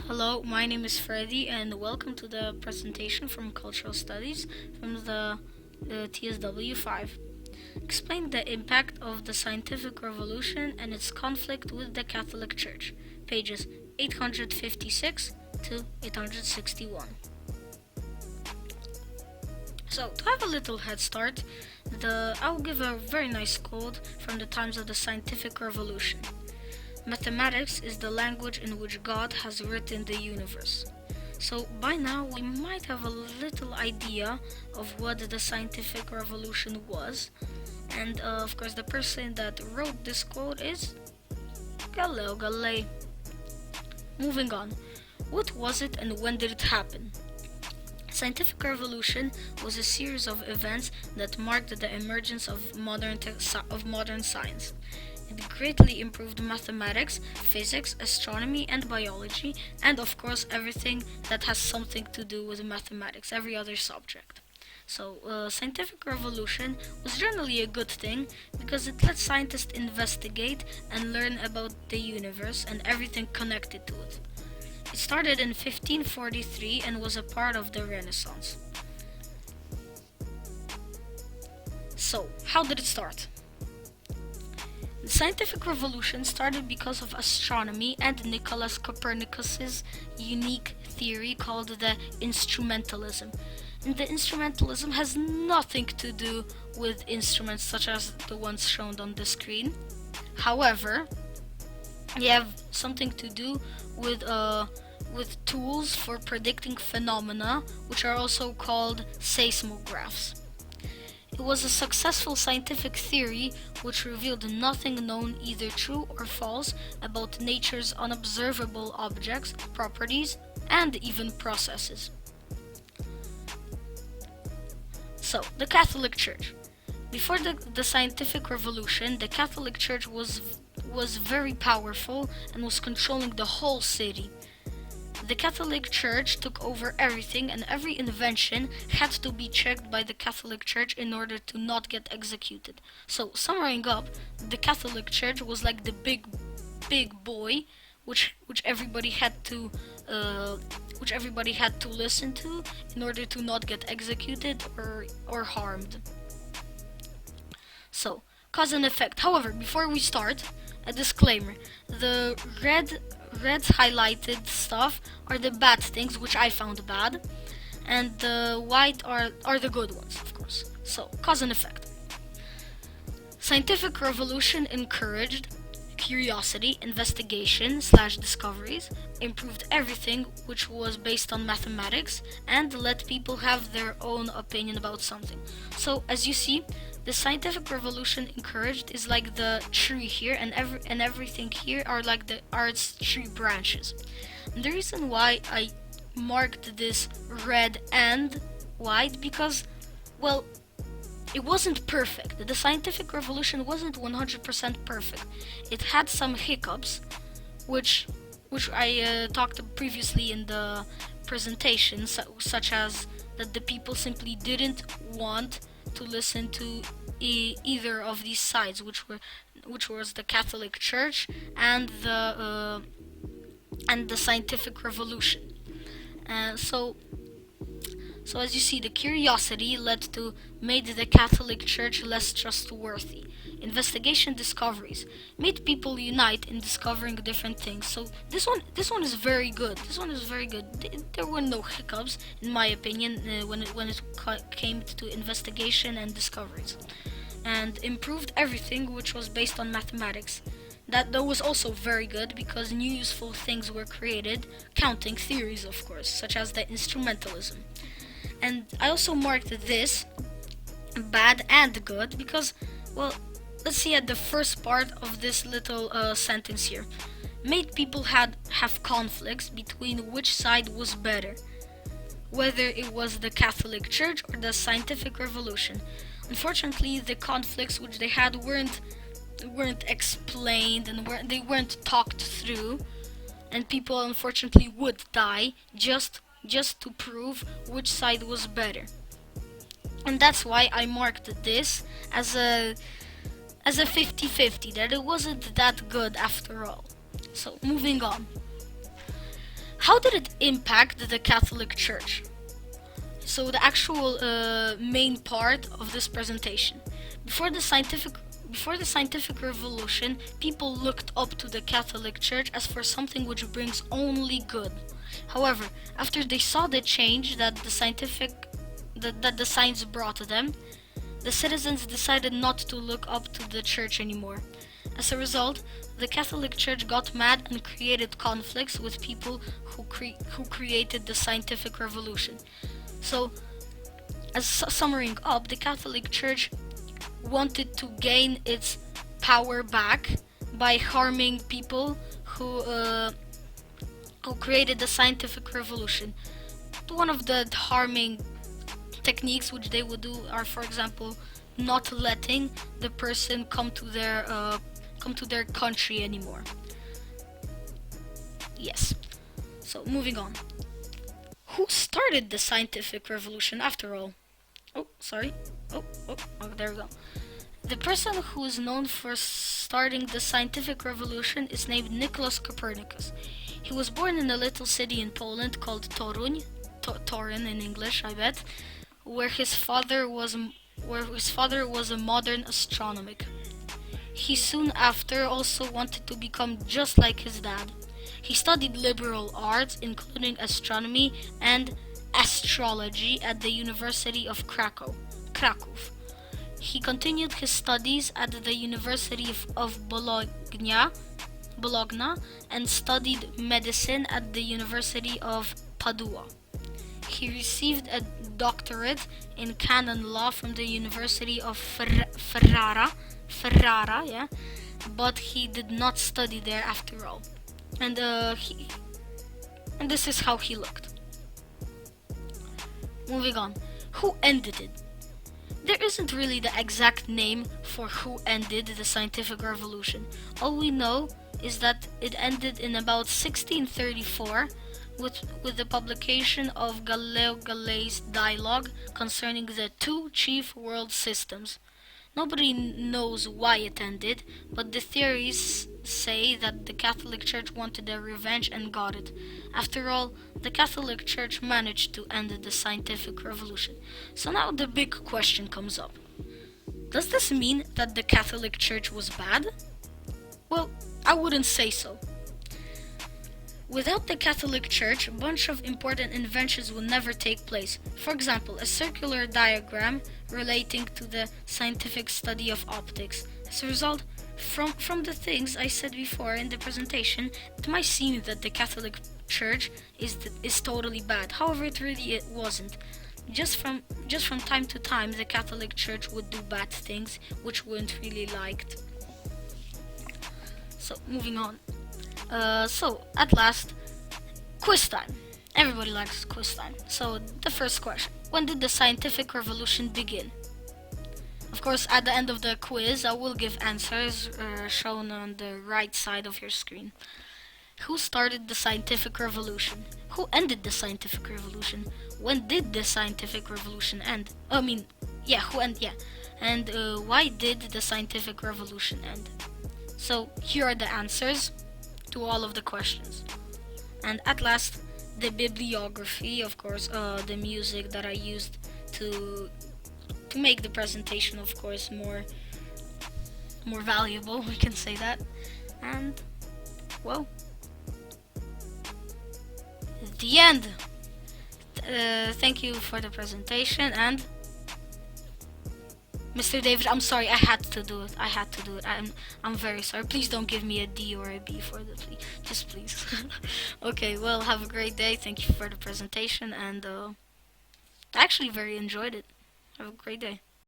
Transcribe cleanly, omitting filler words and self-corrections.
Hello, my name is Freddy, and welcome to the presentation from Cultural Studies from the TSW 5. Explain the impact of the scientific revolution and its conflict with the Catholic Church, pages 856 to 861. So, to have a little head start, I'll give a very nice quote from the times of the scientific revolution. Mathematics is the language in which God has written the universe. So by now we might have a little idea of what the scientific revolution was, and of course the person that wrote this quote is Galileo Galilei. Moving on, what was it and when did it happen? Scientific revolution was a series of events that marked the emergence of modern science. It greatly improved mathematics, physics, astronomy, and biology, and of course everything that has something to do with mathematics, every other subject. So, scientific revolution was generally a good thing because it let scientists investigate and learn about the universe and everything connected to it. It started in 1543 and was a part of the Renaissance. So, how did it start? The scientific revolution started because of astronomy and Nicholas Copernicus's unique theory called the instrumentalism. And the instrumentalism has nothing to do with instruments such as the ones shown on the screen. However, they have something to do with tools for predicting phenomena, which are also called seismographs. It was a successful scientific theory which revealed nothing known either true or false about nature's unobservable objects, properties, and even processes. So, the Catholic Church. Before the scientific revolution, the Catholic Church was very powerful and was controlling the whole city. The Catholic Church took over everything, and every invention had to be checked by the Catholic Church in order to not get executed. So, summing up, the Catholic Church was like the big boy, which everybody had to listen to in order to not get executed or harmed. So, cause and effect. However, before we start, a disclaimer: the red highlighted stuff are the bad things, which I found bad, and the white are the good ones, of course. So, cause and effect. Scientific revolution encouraged curiosity, investigation / discoveries, improved everything which was based on mathematics, and let people have their own opinion about something. So, as you see, the scientific revolution encouraged is like the tree here, and everything here are its tree branches. And the reason why I marked this red and white because, well, it wasn't perfect. The scientific revolution wasn't 100% perfect. It had some hiccups, which I talked previously in the presentation, such as that the people simply didn't want to listen to either of these sides, which was the Catholic Church and the scientific revolution. So as you see, the curiosity made the Catholic Church less trustworthy. Investigation discoveries made people unite in discovering different things. So this one is very good. There were no hiccups, in my opinion, when it came to investigation and discoveries, and improved everything which was based on mathematics. That was also very good because new useful things were created, counting theories, of course, such as the instrumentalism. And I also marked this bad and good because, well, let's see at the first part of this little sentence here. Made people have conflicts between which side was better, whether it was the Catholic Church or the scientific revolution. Unfortunately, the conflicts which they had weren't explained and they weren't talked through, and people unfortunately would die just to prove which side was better. And that's why I marked this as a 50-50, that it wasn't that good after all. So, moving on. How did it impact the Catholic Church? So the actual main part of this presentation. Before the scientific Before the scientific revolution, people looked up to the Catholic Church as for something which brings only good. However, after they saw the change that the science brought to them, the citizens decided not to look up to the church anymore. As a result, the Catholic Church got mad and created conflicts with people who created the scientific revolution. So, as summing up, the Catholic Church wanted to gain its power back by harming people who created the scientific revolution. One of the harming techniques which they would do are, for example, not letting the person come to their country anymore. Yes. So moving on. Who started the scientific revolution after all? Oh, sorry. Oh, there we go. The person who is known for starting the scientific revolution is named Nicholas Copernicus. He was born in a little city in Poland called Torun in English, I bet, where his father was a modern astronomer. He soon after also wanted to become just like his dad. He studied liberal arts, including astronomy and astrology at the University of Krakow. He continued his studies at the University of Bologna and studied medicine at the University of Padua. He received a doctorate in canon law from the University of Ferrara, yeah, but he did not study there after all. And this is how he looked. Moving on. Who ended it? There isn't really the exact name for who ended the scientific revolution. All we know is that it ended in about 1634 with the publication of Galileo Galilei's dialogue concerning the two chief world systems. Nobody knows why it ended, but the theories say that the Catholic Church wanted a revenge and got it. After all, the Catholic Church managed to end the scientific revolution. So now the big question comes up. Does this mean that the Catholic Church was bad? Well, I wouldn't say so. Without the Catholic Church, a bunch of important inventions would never take place. For example, a circular diagram relating to the scientific study of optics. As a result, from the things I said before in the presentation, it might seem that the Catholic Church is totally bad. However, it wasn't. Just from time to time, the Catholic Church would do bad things which weren't really liked. So, moving on. So, at last, quiz time. Everybody likes quiz time. So, the first question. When did the scientific revolution begin? Of course, at the end of the quiz, I will give answers shown on the right side of your screen. Who started the scientific revolution? Who ended the scientific revolution? When did the scientific revolution end? And why did the scientific revolution end? So, here are the answers to all of the questions. And at last, the bibliography, of course, the music that I used to make the presentation, of course, more valuable, we can say that. And, well, the end. Thank you for the presentation, and Mr. David, I'm sorry, I had to do it. I'm very sorry. Please don't give me a D or a B for the plea. Just please. Okay, well, have a great day. Thank you for the presentation, and I actually very enjoyed it. Have a great day.